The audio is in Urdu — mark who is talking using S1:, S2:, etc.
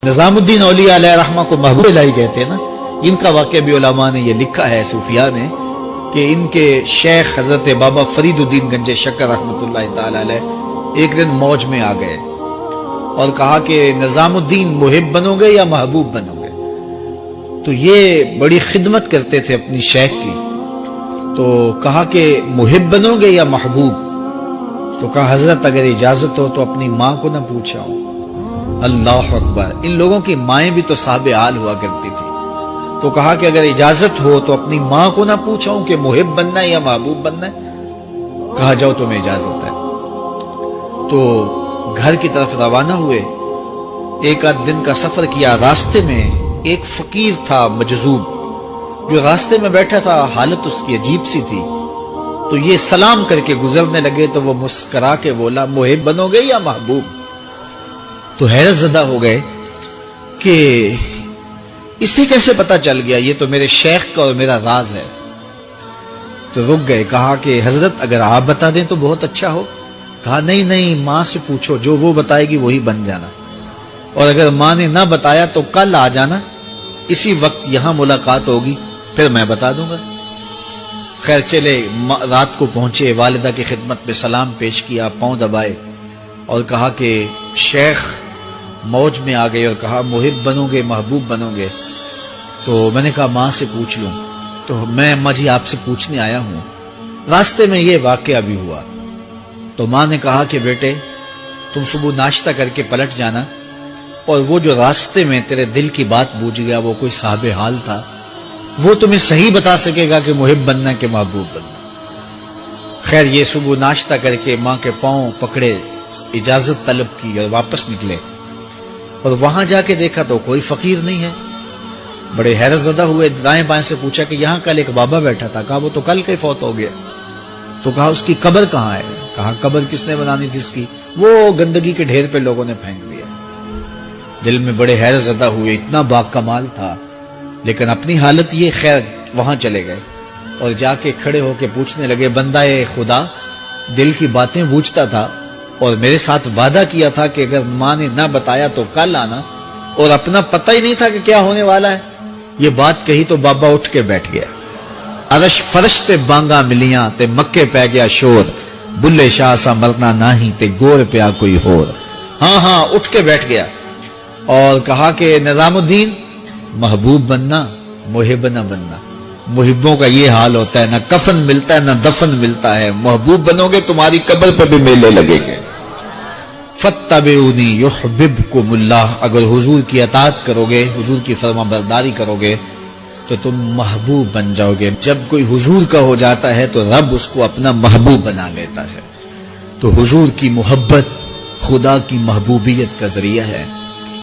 S1: نظام الدین اولیاء علیہ رحمہ کو محبوب الہی کہتے ہیں نا. ان کا واقعہ بھی علماء نے یہ لکھا ہے، صوفیاء نے، کہ ان کے شیخ حضرت بابا فرید الدین گنج شکر رحمۃ اللہ تعالی علیہ ایک دن موج میں آ گئے اور کہا کہ نظام الدین محب بنو گے یا محبوب بنو گے؟ تو یہ بڑی خدمت کرتے تھے اپنی شیخ کی، تو کہا کہ محب بنو گے یا محبوب؟ تو کہا حضرت اگر اجازت ہو تو اپنی ماں کو نہ پوچھاؤں. اللہ اکبر! ان لوگوں کی مائیں بھی تو صاحب حال ہوا کرتی تھی. تو کہا کہ اگر اجازت ہو تو اپنی ماں کو نہ پوچھاؤں کہ محب بننا ہے یا محبوب بننا ہے؟ کہا جاؤ تمہیں اجازت ہے. تو گھر کی طرف روانہ ہوئے. ایک آدھ دن کا سفر کیا. راستے میں ایک فقیر تھا مجذوب، جو راستے میں بیٹھا تھا. حالت اس کی عجیب سی تھی. تو یہ سلام کر کے گزرنے لگے تو وہ مسکرا کے بولا محب بنو گے یا محبوب؟ تو حیرت زدہ ہو گئے کہ اسے کیسے پتا چل گیا، یہ تو میرے شیخ کا اور میرا راز ہے. تو رک گئے. کہا کہ حضرت اگر آپ بتا دیں تو بہت اچھا ہو. کہا نہیں ماں سے پوچھو، جو وہ بتائے گی وہی بن جانا، اور اگر ماں نے نہ بتایا تو کل آ جانا، اسی وقت یہاں ملاقات ہوگی، پھر میں بتا دوں گا. خیر چلے. رات کو پہنچے، والدہ کی خدمت میں سلام پیش کیا، پاؤں دبائے اور کہا کہ شیخ موج میں آ گئے اور کہا محب بنو گے محبوب بنو گے؟ تو میں نے کہا ماں سے پوچھ لوں. تو میں اماں جی آپ سے پوچھنے آیا ہوں، راستے میں یہ واقعہ بھی ہوا. تو ماں نے کہا کہ بیٹے تم صبح ناشتہ کر کے پلٹ جانا، اور وہ جو راستے میں تیرے دل کی بات بوجھ گیا وہ کوئی صاحب حال تھا، وہ تمہیں صحیح بتا سکے گا کہ محب بننا کہ محبوب بننا. خیر یہ صبح ناشتہ کر کے ماں کے پاؤں پکڑے، اجازت طلب کی اور واپس نکلے. اور وہاں جا کے دیکھا تو کوئی فقیر نہیں ہے. بڑے حیرت زدہ ہوئے. دائیں بائیں سے پوچھا کہ یہاں کل ایک بابا بیٹھا تھا. کہا وہ تو کل کے فوت ہو گیا. تو کہا اس کی قبر کہاں ہے؟ کہا قبر کس نے بنانی تھی اس کی؟ وہ گندگی کے ڈھیر پہ لوگوں نے پھینک دیا. دل میں بڑے حیرت زدہ ہوئے. اتنا با کمال تھا، لیکن اپنی حالت یہ. خیر وہاں چلے گئے اور جا کے کھڑے ہو کے پوچھنے لگے بندہ خدا دل کی باتیں بوجھتا تھا اور میرے ساتھ وعدہ کیا تھا کہ اگر ماں نے نہ بتایا تو کل آنا، اور اپنا پتہ ہی نہیں تھا کہ کیا ہونے والا ہے. یہ بات کہی تو بابا اٹھ کے بیٹھ گیا. عرش فرش تے بانگا ملیاں تے مکے پہ گیا شور، بلے شاہ سا مرنا نہیں تے گور پیا کوئی ہور. ہاں اٹھ کے بیٹھ گیا اور کہا کہ نظام الدین محبوب بننا محب نہ بننا. محبوں کا یہ حال ہوتا ہے، نہ کفن ملتا ہے نہ دفن ملتا ہے. محبوب بنو گے تمہاری قبر پہ بھی میلے لگیں گے. فاتبعونی یحببکم اللہ. اگر حضور کی اطاعت کرو گے، حضور کی فرما برداری کرو گے تو تم محبوب بن جاؤ گے. جب کوئی حضور کا ہو جاتا ہے تو رب اس کو اپنا محبوب بنا لیتا ہے. تو حضور کی محبت خدا کی محبوبیت کا ذریعہ ہے.